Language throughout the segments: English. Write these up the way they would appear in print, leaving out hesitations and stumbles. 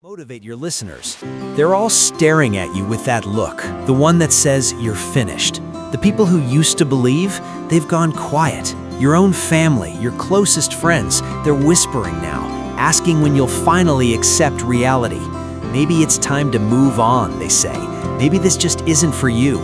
Motivate your listeners. They're all staring at you with that look, the one that says you're finished. The people who used to believe, they've gone quiet. Your own family, your closest friends, they're whispering now, asking when you'll finally accept reality. Maybe it's time to move on, they say. Maybe this just isn't for you.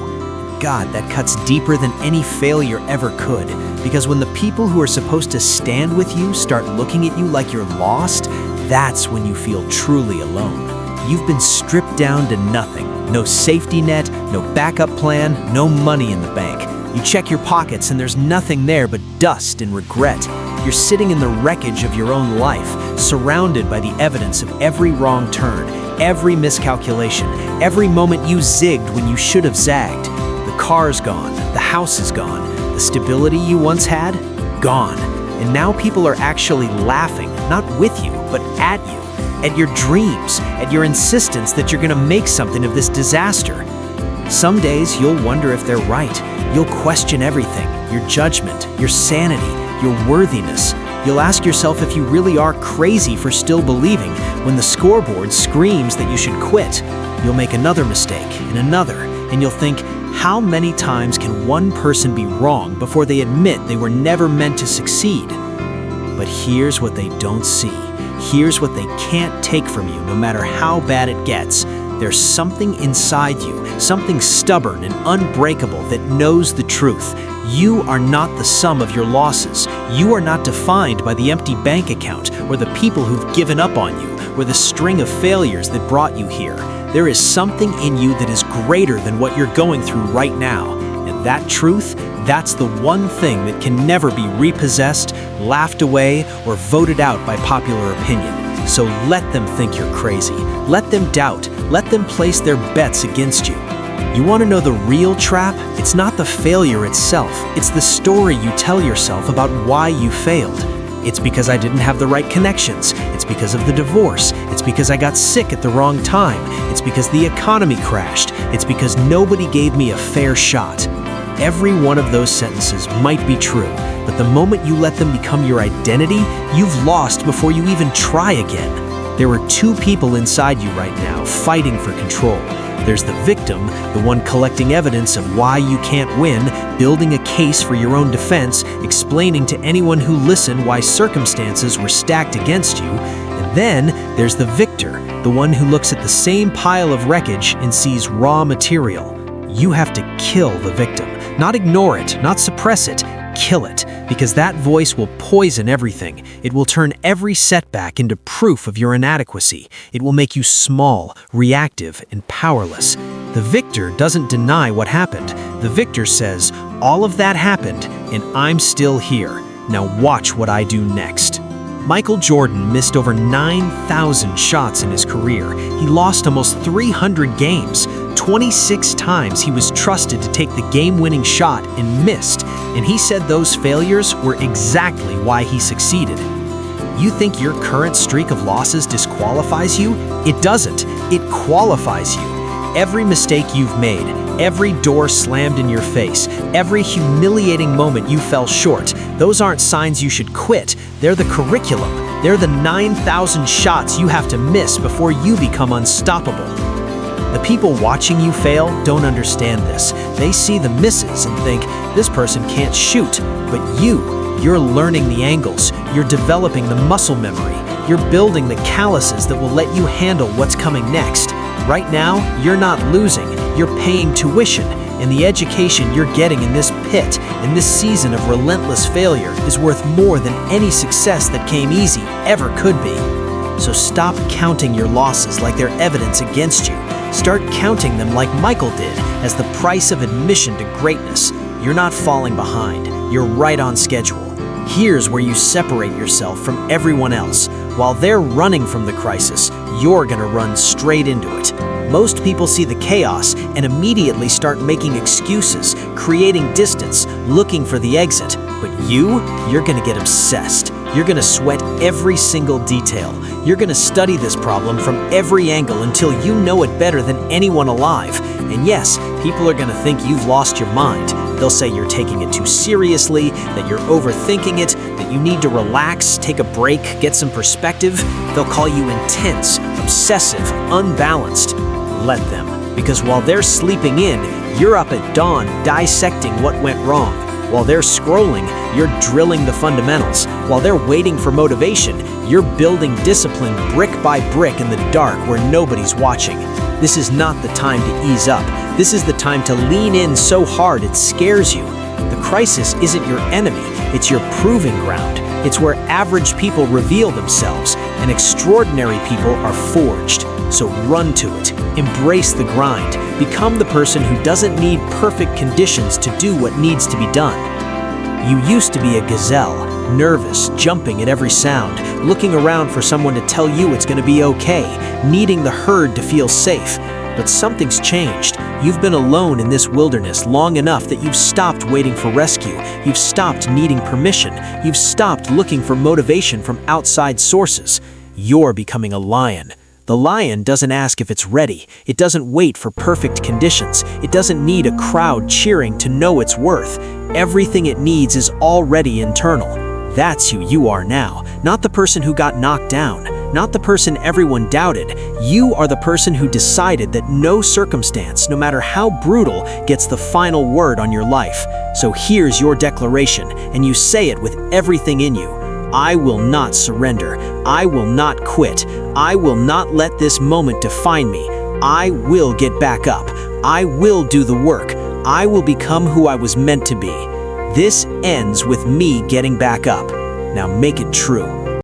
God, that cuts deeper than any failure ever could, because when the people who are supposed to stand with you start looking at you like you're lost, that's when you feel truly alone. You've been stripped down to nothing. No safety net, no backup plan, no money in the bank. You check your pockets and there's nothing there but dust and regret. You're sitting in the wreckage of your own life, surrounded by the evidence of every wrong turn, every miscalculation, every moment you zigged when you should have zagged. The car's gone, the house is gone, the stability you once had, gone. And now people are actually laughing, not with you, but at you, at your dreams, at your insistence that you're gonna make something of this disaster. Some days you'll wonder if they're right. You'll question everything, your judgment, your sanity, your worthiness. You'll ask yourself if you really are crazy for still believing when the scoreboard screams that you should quit. You'll make another mistake and you'll think, how many times can one person be wrong before they admit they were never meant to succeed? But here's what they don't see. Here's what they can't take from you no matter how bad it gets. There's something inside you, something stubborn and unbreakable that knows the truth. You are not the sum of your losses. You are not defined by the empty bank account or the people who've given up on you or the string of failures that brought you here. There is something in you that is greater than what you're going through right now. And that truth, that's the one thing that can never be repossessed, laughed away, or voted out by popular opinion. So let them think you're crazy. Let them doubt. Let them place their bets against you. You want to know the real trap? It's not the failure itself. It's the story you tell yourself about why you failed. It's because I didn't have the right connections. It's because of the divorce. It's because I got sick at the wrong time. It's because the economy crashed. It's because nobody gave me a fair shot. Every one of those sentences might be true, but the moment you let them become your identity, you've lost before you even try again. There are two people inside you right now fighting for control. There's the victim, the one collecting evidence of why you can't win, building a case for your own defense, explaining to anyone who listened why circumstances were stacked against you. And then there's the victor, the one who looks at the same pile of wreckage and sees raw material. You have to kill the victim, not ignore it, not suppress it. Kill it, because that voice will poison everything. It will turn every setback into proof of your inadequacy. It will make you small, reactive, and powerless. The victor doesn't deny what happened. The victor says, all of that happened, and I'm still here. Now watch what I do next. Michael Jordan missed over 9,000 shots in his career. He lost almost 300 games. 26 times he was trusted to take the game-winning shot and missed, and he said those failures were exactly why he succeeded. You think your current streak of losses disqualifies you? It doesn't. It qualifies you. Every mistake you've made, every door slammed in your face, every humiliating moment you fell short, those aren't signs you should quit. They're the curriculum. They're the 9,000 shots you have to miss before you become unstoppable. The people watching you fail don't understand this. They see the misses and think, this person can't shoot. But you're learning the angles. You're developing the muscle memory. You're building the calluses that will let you handle what's coming next. Right now, you're not losing. You're paying tuition. And the education you're getting in this pit, in this season of relentless failure, is worth more than any success that came easy ever could be. So stop counting your losses like they're evidence against you. Start counting them like Michael did, as the price of admission to greatness. You're not falling behind. You're right on schedule. Here's where you separate yourself from everyone else. While they're running from the crisis, you're gonna run straight into it. Most people see the chaos and immediately start making excuses, creating distance, looking for the exit. But you're gonna get obsessed. You're gonna sweat every single detail. You're gonna study this problem from every angle until you know it better than anyone alive. And yes, people are gonna think you've lost your mind. They'll say you're taking it too seriously, that you're overthinking it, that you need to relax, take a break, get some perspective. They'll call you intense, obsessive, unbalanced. Let them, because while they're sleeping in, you're up at dawn dissecting what went wrong. While they're scrolling, you're drilling the fundamentals. While they're waiting for motivation, you're building discipline brick by brick in the dark where nobody's watching. This is not the time to ease up. This is the time to lean in so hard it scares you. The crisis isn't your enemy, it's your proving ground. It's where average people reveal themselves and extraordinary people are forged. So run to it, embrace the grind, become the person who doesn't need perfect conditions to do what needs to be done. You used to be a gazelle, nervous, jumping at every sound, looking around for someone to tell you it's going to be okay, needing the herd to feel safe. But something's changed. You've been alone in this wilderness long enough that you've stopped waiting for rescue. You've stopped needing permission. You've stopped looking for motivation from outside sources. You're becoming a lion. The lion doesn't ask if it's ready. It doesn't wait for perfect conditions. It doesn't need a crowd cheering to know its worth. Everything it needs is already internal. That's who you are now, not the person who got knocked down, not the person everyone doubted. You are the person who decided that no circumstance, no matter how brutal, gets the final word on your life. So here's your declaration, and you say it with everything in you. I will not surrender. I will not quit. I will not let this moment define me. I will get back up. I will do the work. I will become who I was meant to be. This ends with me getting back up. Now make it true.